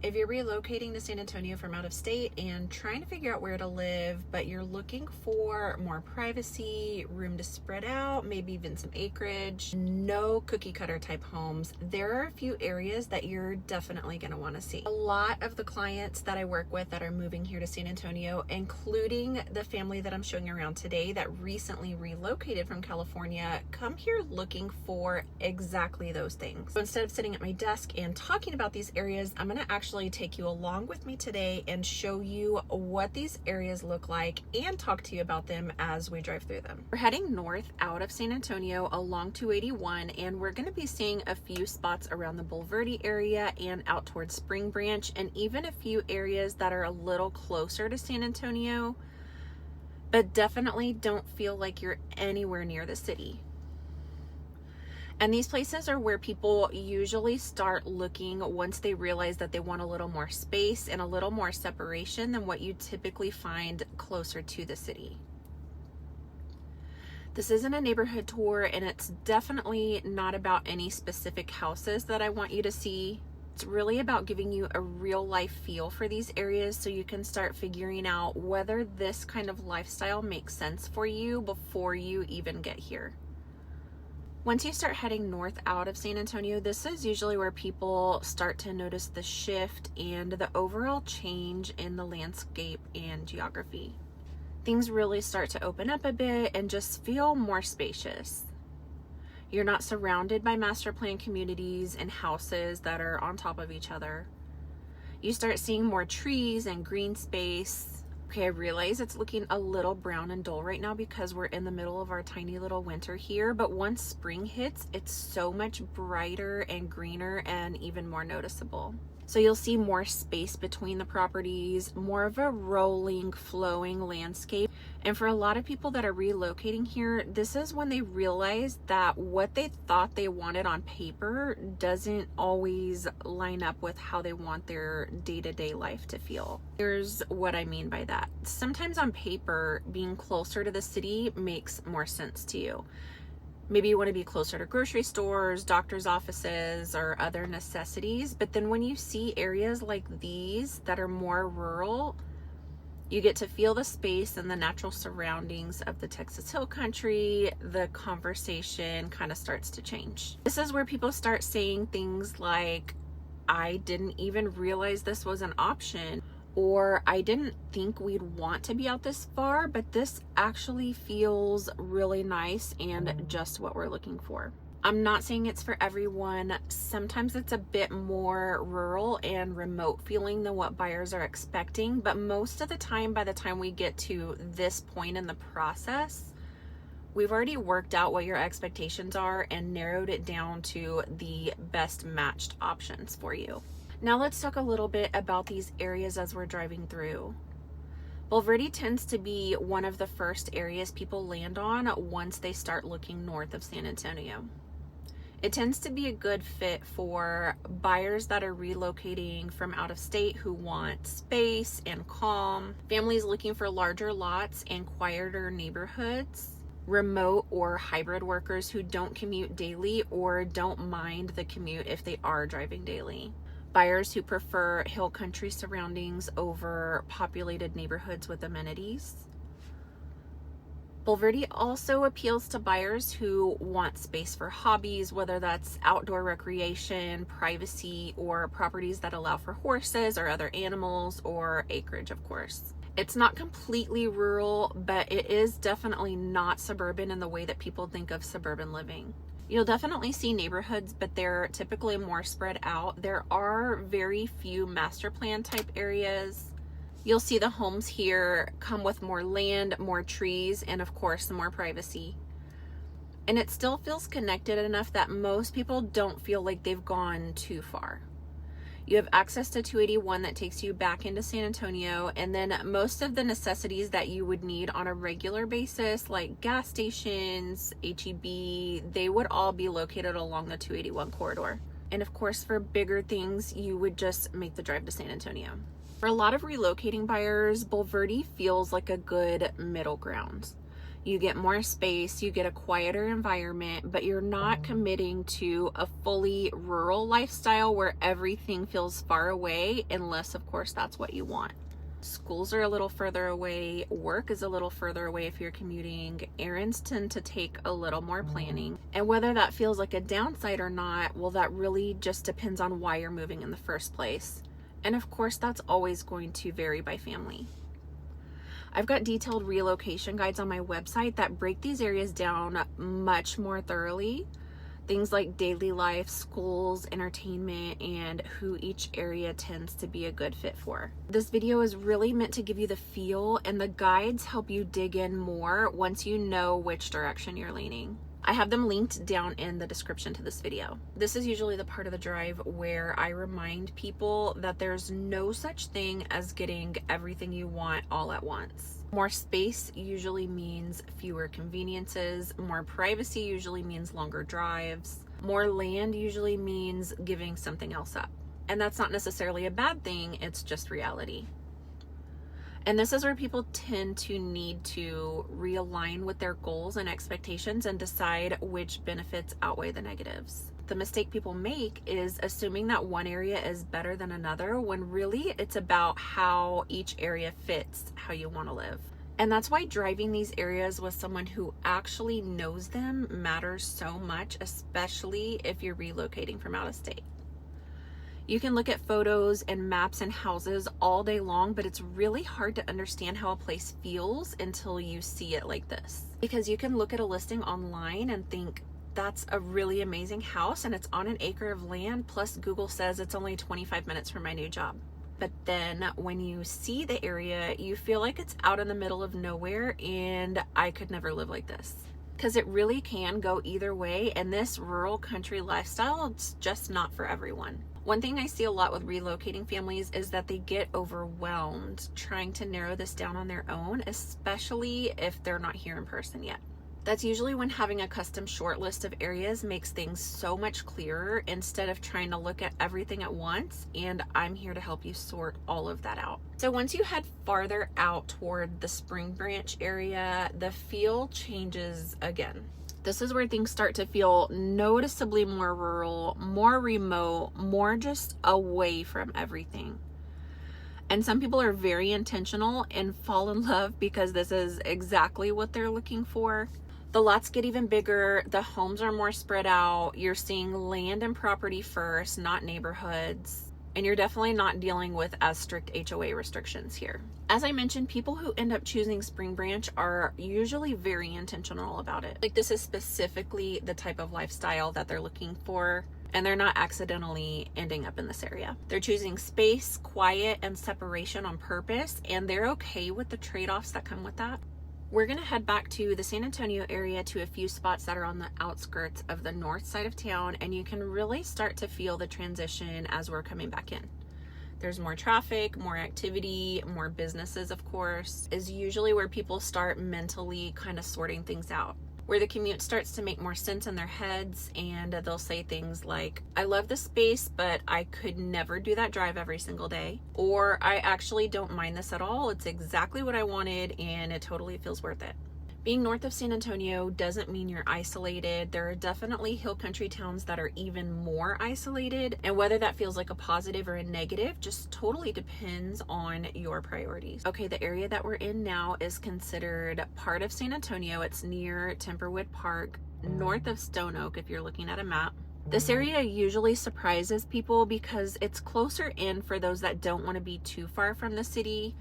If you're relocating to San Antonio from out of state and trying to figure out where to live, but you're looking for more privacy, room to spread out, maybe even some acreage, no cookie cutter type homes, there are a few areas that you're definitely going to want to see. A lot of the clients that I work with that are moving here to San Antonio, including the family that I'm showing around today that recently relocated from California, come here looking for exactly those things. So instead of sitting at my desk and talking about these areas, I'm going to actually take you along with me today and show you what these areas look like and talk to you about them as we drive through them. We're heading north out of San Antonio along 281, and we're going to be seeing a few spots around the Bulverde area and out towards Spring Branch, and even a few areas that are a little closer to San Antonio, but definitely don't feel like you're anywhere near the city. And these places are where people usually start looking once they realize that they want a little more space and a little more separation than what you typically find closer to the city. This isn't a neighborhood tour, and it's definitely not about any specific houses that I want you to see. It's really about giving you a real life feel for these areas so you can start figuring out whether this kind of lifestyle makes sense for you before you even get here. Once you start heading north out of San Antonio, this is usually where people start to notice the shift and the overall change in the landscape and geography. Things really start to open up a bit and just feel more spacious. You're not surrounded by master plan communities and houses that are on top of each other. You start seeing more trees and green space. Okay, I realize it's looking a little brown and dull right now because we're in the middle of our tiny little winter here, but once spring hits, it's so much brighter and greener and even more noticeable. So you'll see more space between the properties, more of a rolling, flowing landscape. And for a lot of people that are relocating here, this is when they realize that what they thought they wanted on paper doesn't always line up with how they want their day-to-day life to feel. Here's what I mean by that. Sometimes on paper, being closer to the city makes more sense to you. Maybe you want to be closer to grocery stores, doctor's offices, or other necessities. But then when you see areas like these that are more rural, you get to feel the space and the natural surroundings of the Texas Hill Country. The conversation kind of starts to change. This is where people start saying things like, I didn't even realize this was an option. Or I didn't think we'd want to be out this far, but this actually feels really nice and just what we're looking for. I'm not saying it's for everyone. Sometimes it's a bit more rural and remote feeling than what buyers are expecting, but most of the time, by the time we get to this point in the process, we've already worked out what your expectations are and narrowed it down to the best matched options for you. Now let's talk a little bit about these areas as we're driving through. Bulverde tends to be one of the first areas people land on once they start looking north of San Antonio. It tends to be a good fit for buyers that are relocating from out of state who want space and calm, families looking for larger lots and quieter neighborhoods, remote or hybrid workers who don't commute daily or don't mind the commute if they are driving daily. Buyers who prefer hill country surroundings over populated neighborhoods with amenities. Bulverde also appeals to buyers who want space for hobbies, whether that's outdoor recreation, privacy, or properties that allow for horses or other animals, or acreage, of course. It's not completely rural, but it is definitely not suburban in the way that people think of suburban living. You'll definitely see neighborhoods, but they're typically more spread out. There are very few master plan type areas. You'll see the homes here come with more land, more trees, and of course, more privacy. And it still feels connected enough that most people don't feel like they've gone too far. You have access to 281 that takes you back into San Antonio, and then most of the necessities that you would need on a regular basis, like gas stations, HEB, they would all be located along the 281 corridor. And of course, for bigger things, you would just make the drive to San Antonio. For a lot of relocating buyers, Bulverde feels like a good middle ground. You get more space, you get a quieter environment, but you're not committing to a fully rural lifestyle where everything feels far away, unless, of course, that's what you want. Schools are a little further away, work is a little further away if you're commuting, errands tend to take a little more planning. And whether that feels like a downside or not, well, that really just depends on why you're moving in the first place. And of course, that's always going to vary by family. I've got detailed relocation guides on my website that break these areas down much more thoroughly. Things like daily life, schools, entertainment, and who each area tends to be a good fit for. This video is really meant to give you the feel, and the guides help you dig in more once you know which direction you're leaning. I have them linked down in the description to this video. This is usually the part of the drive where I remind people that there's no such thing as getting everything you want all at once. More space usually means fewer conveniences. More privacy usually means longer drives. More land usually means giving something else up. And that's not necessarily a bad thing, it's just reality. And this is where people tend to need to realign with their goals and expectations and decide which benefits outweigh the negatives. The mistake people make is assuming that one area is better than another, when really it's about how each area fits how you want to live. And that's why driving these areas with someone who actually knows them matters so much, especially if you're relocating from out of state. You can look at photos and maps and houses all day long, but it's really hard to understand how a place feels until you see it like this. Because you can look at a listing online and think, that's a really amazing house and it's on an acre of land, plus Google says it's only 25 minutes from my new job. But then when you see the area, you feel like it's out in the middle of nowhere and I could never live like this. Because it really can go either way, and this rural country lifestyle, it's just not for everyone. One thing I see a lot with relocating families is that they get overwhelmed trying to narrow this down on their own, especially if they're not here in person yet. That's usually when having a custom short list of areas makes things so much clearer instead of trying to look at everything at once, and I'm here to help you sort all of that out. So once you head farther out toward the Spring Branch area, the feel changes again. This is where things start to feel noticeably more rural, more remote, more just away from everything. And some people are very intentional and fall in love because this is exactly what they're looking for. The lots get even bigger, the homes are more spread out, you're seeing land and property first, not neighborhoods, and you're definitely not dealing with as strict HOA restrictions here. As I mentioned, people who end up choosing Spring Branch are usually very intentional about it. Like, this is specifically the type of lifestyle that they're looking for, and they're not accidentally ending up in this area. They're choosing space, quiet, and separation on purpose, and they're okay with the trade-offs that come with that. We're gonna head back to the San Antonio area to a few spots that are on the outskirts of the north side of town, and you can really start to feel the transition as we're coming back in. There's more traffic, more activity, more businesses, of course, is usually where people start mentally kind of sorting things out. Where the commute starts to make more sense in their heads, and they'll say things like, I love the space, but I could never do that drive every single day. Or, I actually don't mind this at all. It's exactly what I wanted, and it totally feels worth it. Being north of San Antonio doesn't mean you're isolated. There are definitely hill country towns that are even more isolated, and whether that feels like a positive or a negative just totally depends on your priorities. Okay, the area that we're in now is considered part of San Antonio. It's near Timberwood Park, north of Stone Oak if you're looking at a map. This area usually surprises people because it's closer in for those that don't want to be too far from the city.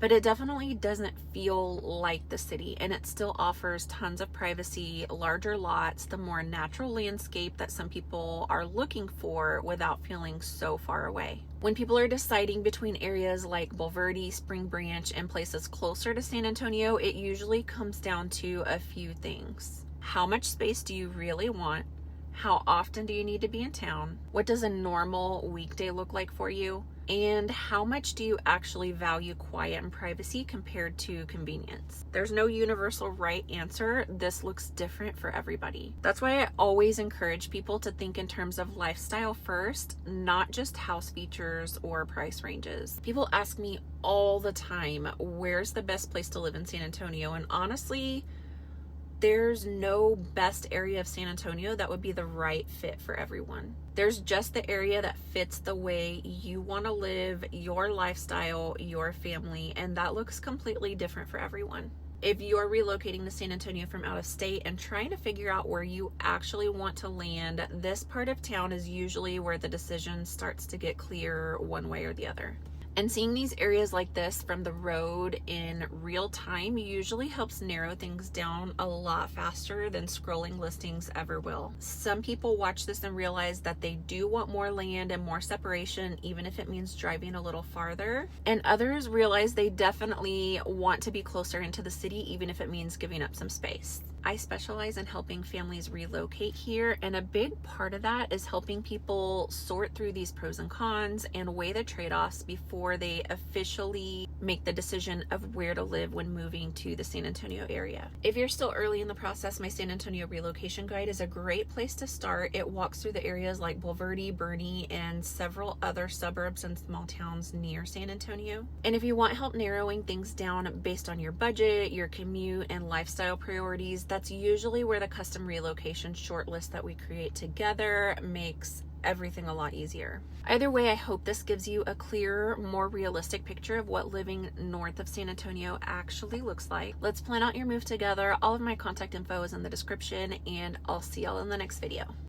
But it definitely doesn't feel like the city, and it still offers tons of privacy, larger lots, the more natural landscape that some people are looking for without feeling so far away. When people are deciding between areas like Bulverde, Spring Branch, and places closer to San Antonio, it usually comes down to a few things. How much space do you really want? How often do you need to be in town? What does a normal weekday look like for you? And how much do you actually value quiet and privacy compared to convenience? There's no universal right answer. This looks different for everybody. That's why I always encourage people to think in terms of lifestyle first, not just house features or price ranges. People ask me all the time, where's the best place to live in San Antonio? And honestly, there's no best area of San Antonio that would be the right fit for everyone. There's just the area that fits the way you want to live, your lifestyle, your family, and that looks completely different for everyone. If you're relocating to San Antonio from out of state and trying to figure out where you actually want to land, this part of town is usually where the decision starts to get clear one way or the other. And seeing these areas like this from the road in real time usually helps narrow things down a lot faster than scrolling listings ever will. Some people watch this and realize that they do want more land and more separation, even if it means driving a little farther. And others realize they definitely want to be closer into the city, even if it means giving up some space. I specialize in helping families relocate here, and a big part of that is helping people sort through these pros and cons and weigh the trade-offs before they officially make the decision of where to live when moving to the San Antonio area. If you're still early in the process, my San Antonio relocation guide is a great place to start. It walks through the areas like Bulverde, Boerne, and several other suburbs and small towns near San Antonio. And if you want help narrowing things down based on your budget, your commute, and lifestyle priorities, that's usually where the custom relocation shortlist that we create together makes everything a lot easier. Either way, I hope this gives you a clearer, more realistic picture of what living north of San Antonio actually looks like. Let's plan out your move together. All of my contact info is in the description, and I'll see y'all in the next video.